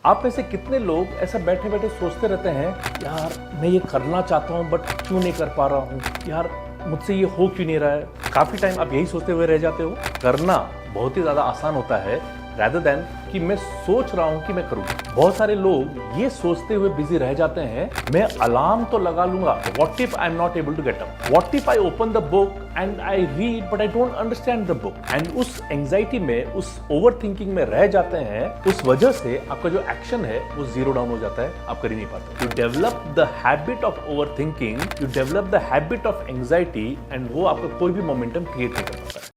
आप में से कितने लोग ऐसा बैठे बैठे सोचते रहते हैं, यार मैं ये करना चाहता हूँ बट क्यों नहीं कर पा रहा हूँ, यार मुझसे ये हो क्यों नहीं रहा है। काफी टाइम आप यही सोचते हुए रह जाते हो। करना बहुत ही ज्यादा आसान होता है rather than कि मैं सोच रहा हूं कि मैं करूं। बहुत सारे लोग ये सोचते हुए बिजी रह जाते हैं, मैं अलार्म तो लगा लूंगा, what if I am not able to get up, what if I open the book and I read but I don't understand the book. And उस एंजाइटी में, उस ओवर थिंकिंग में रह जाते हैं। उस वजह से आपका जो एक्शन है वो जीरो डाउन हो जाता है, आप कर ही नहीं पाते। You develop the habit of over thinking, you develop the habit of anxiety, and वो आपका कोई भी मोमेंटम क्रिएट नहीं कर पाता है।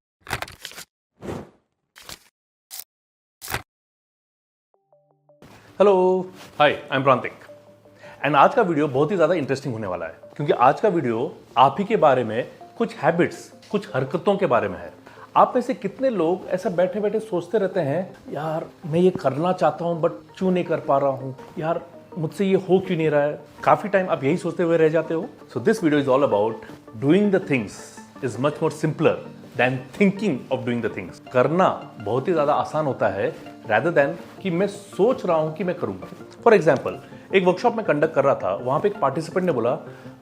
Hello, hi, I am प्रांतिक and आज का वीडियो बहुत ही ज़्यादा इंटरेस्टिंग होने वाला है, क्योंकि आज का वीडियो आप ही के बारे में, कुछ हैबिट्स, कुछ हरकतों के बारे में है। आप में से कितने लोग ऐसा बैठे बैठे सोचते रहते हैं, यार मैं ये करना चाहता हूँ बट क्यों नहीं कर पा रहा हूँ, यार मुझसे ये हो क्यों नहीं रहा है। काफ़ी टाइम आप यही सोचते हुए रह जाते हो। So this video is all about doing the things is much more simpler than thinking of doing the things. करना बहुत ही ज़्यादा आसान होता है rather than कि मैं सोच रहा हूं कि मैं करूंगा। फॉर एग्जाम्पल, एक वर्कशॉप में कंडक्ट कर रहा था, वहां पे एक पार्टिसिपेंट ने बोला,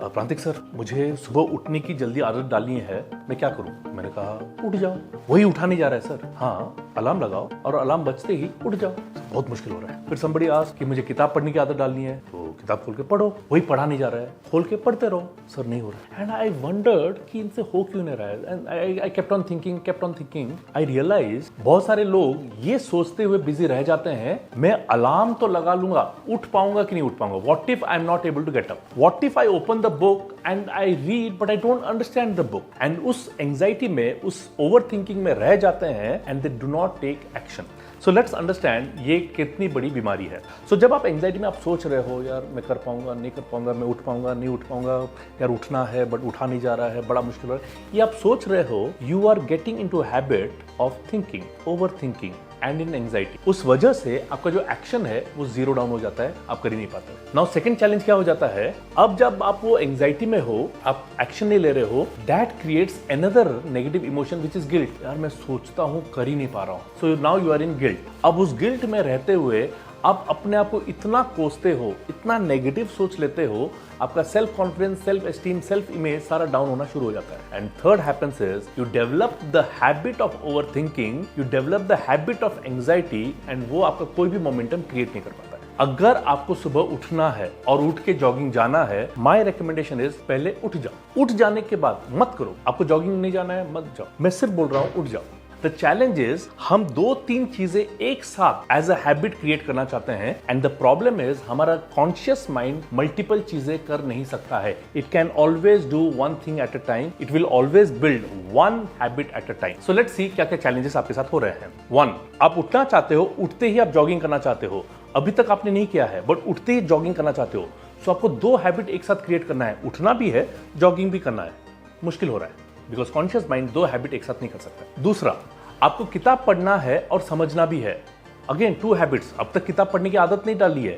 प्रांतिक सर मुझे सुबह उठने की जल्दी आदत डालनी है, मैं क्या करूं। मैंने कहा उठ जाओ। वही उठा नहीं जा रहा है सर। हाँ, अलार्म लगाओ और अलार्म बजते ही उठ जाओ। बहुत मुश्किल हो रहा है। फिर somebody asked कि मुझे किताब पढ़ने की आदत डालनी है, तो किताब खोल के पढ़ो। वही पढ़ा नहीं जा रहा है, खोल के पढ़ते रहो। सर नहीं हो रहा है। एंड आई वंडर्ड कि इनसे हो क्यों नहीं रहा है। And I kept on thinking. I realise बहुत सारे लोग ये सोचते हुए बिजी रह जाते हैं, मैं अलार्म तो लगा लूंगा, उठ पाऊंगा कि नहीं उठ पाऊंगा, what if I am not able to get up, what if I open the book and I read but I don't understand the book. And उस एंजाइटी में, उस ओवर थिंकिंग में रह जाते हैं and they do not take action. So let's understand ये कितनी बड़ी बीमारी है। सो जब आप एंजाइटी में आप सोच रहे हो, यार मैं कर पाऊंगा, नहीं कर पाऊंगा, मैं उठ पाऊंगा, नहीं उठ पाऊंगा, यार उठना है बट उठा नहीं जा रहा है, बड़ा मुश्किल हो रहा है, ये आप सोच रहे हो, you are getting into habit of thinking, over thinking and in anxiety. उस वजह से आपका जो एक्शन है वो जीरो डाउन हो जाता है, आप कर ही नहीं पाते। नाउ सेकंड चैलेंज क्या हो जाता है, अब जब आप वो एंजाइटी में हो, आप एक्शन नहीं ले रहे हो, that creates another negative emotion which is guilt. यार मैं सोचता हूं, कर ही नहीं पा रहा हूं। So now you are in guilt. अब उस गिल्ट में रहते हुए आप अपने आप को इतना कोसते हो, इतना नेगेटिव सोच लेते हो, आपका self confidence, self esteem, self image सारा डाउन होना शुरू हो जाता है। And third happens is you develop the habit of over thinking, you develop the habit of anxiety, and वो आपका कोई भी मोमेंटम क्रिएट नहीं कर पाता है। अगर आपको सुबह उठना है और उठ के जॉगिंग जाना है, माय रिकमेंडेशन इज पहले उठ जाओ। उठ जाने के बाद मत करो, आपको जॉगिंग नहीं जाना है मत जाओ, मैं सिर्फ बोल रहा हूं उठ जाओ। द चैलेंज इज हम 2-3 चीजें एक साथ एज अ हैबिट क्रिएट करना चाहते हैं, एंड द प्रॉब्लम इज हमारा कॉन्शियस माइंड मल्टीपल चीजें कर नहीं सकता है। It can always do one thing at a time, it will always build one habit eight a time. So let's see क्या क्या चैलेंजेस आपके साथ हो रहे हैं। 1, आप उठना चाहते हो, उठते ही आप जॉगिंग करना चाहते हो, अभी तक आपने नहीं किया है बट उठते ही जॉगिंग करना चाहते हो। सो आपको 2 हैबिट एक साथ क्रिएट करना है, उठना भी है, जॉगिंग भी करना है। मुश्किल हो रहा है बिकॉज कॉन्शियस माइंड 2 हैबिट एक साथ नहीं कर सकता। दूसरा, आपको किताब पढ़ना है और समझना भी है। अगेन 2 हैबिट्स, अब तक किताब पढ़ने की आदत नहीं डाली है,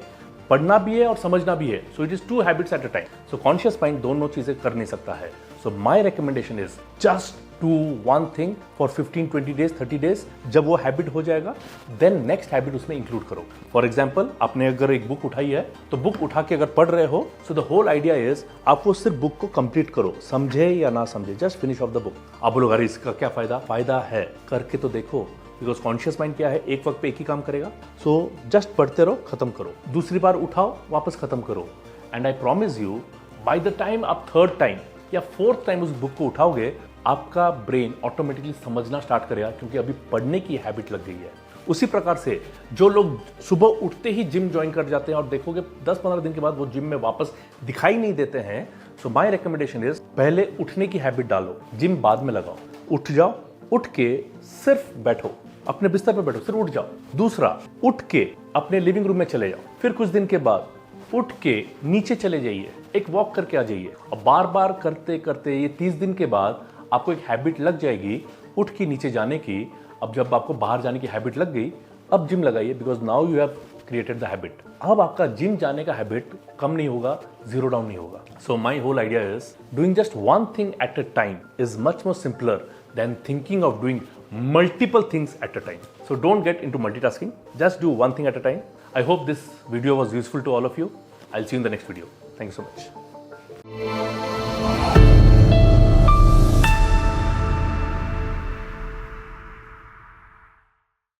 पढ़ना भी है और समझना भी है। So it is 2 habits eight a time. So conscious mind दोनों चीजें कर नहीं सकता है। So my recommendation is just do one thing for 15-20 days, 30 days. जब वो हैबिट हो जाएगा, देन नेक्स्ट हैबिट उसमें इंक्लूड करो। फॉर एग्जाम्पल, आपने अगर एक बुक उठाई है, तो बुक उठा के अगर पढ़ रहे हो, so the whole idea is आप वो सिर्फ बुक को कंप्लीट करो, समझे या ना समझे, just finish off the book. आप बोलोगे अरे इसका क्या फायदा? फायदा है, करके तो देखो। बिकॉज कॉन्शियस माइंड क्या है, एक वक्त पे एक ही काम करेगा। सो जस्ट पढ़ते रहो, खत्म करो, दूसरी बार उठाओ, वापस खत्म करो, and I promise you by the time आप 3rd टाइम या 4th टाइम उस बुक को उठाओगे, आपका ब्रेन ऑटोमेटिकली समझना स्टार्ट करेगा, क्योंकि अभी पढ़ने की हैबिट लग गई है। उसी प्रकार से जो लोग सुबह उठते ही जिम ज्वाइन कर जाते हैं और देखोगे 10-15 दिन के बाद वो जिम में वापस दिखाई नहीं देते हैं, सो माय रिकमेंडेशन इज पहले उठने की हैबिट डालो, जिम बाद में लगाओ। उठ जाओ, उठ के सिर्फ बैठो, अपने बिस्तर पे बैठो, सिर्फ उठ जाओ। दूसरा, उठ के अपने लिविंग रूम में चले जाओ। फिर कुछ दिन के बाद उठ के नीचे चले जाइए, एक वॉक करके आ जाइए। और बार बार करते करते ये 30 दिन के बाद आपको एक हैबिट लग जाएगी उठ के नीचे जाने की। अब जब आपको बाहर जाने की हैबिट लग गई, अब जिम लगाइए, because now you have created the habit. अब आपका जिम जाने का हैबिट कम नहीं होगा, जीरो डाउन नहीं होगा। So my whole idea is doing just one thing at a time is much more simpler than thinking of doing multiple things at a time. So don't get into multitasking, just do one thing at a time. I hope this video was useful to all of you. I'll see you in the next video. Thank you so much.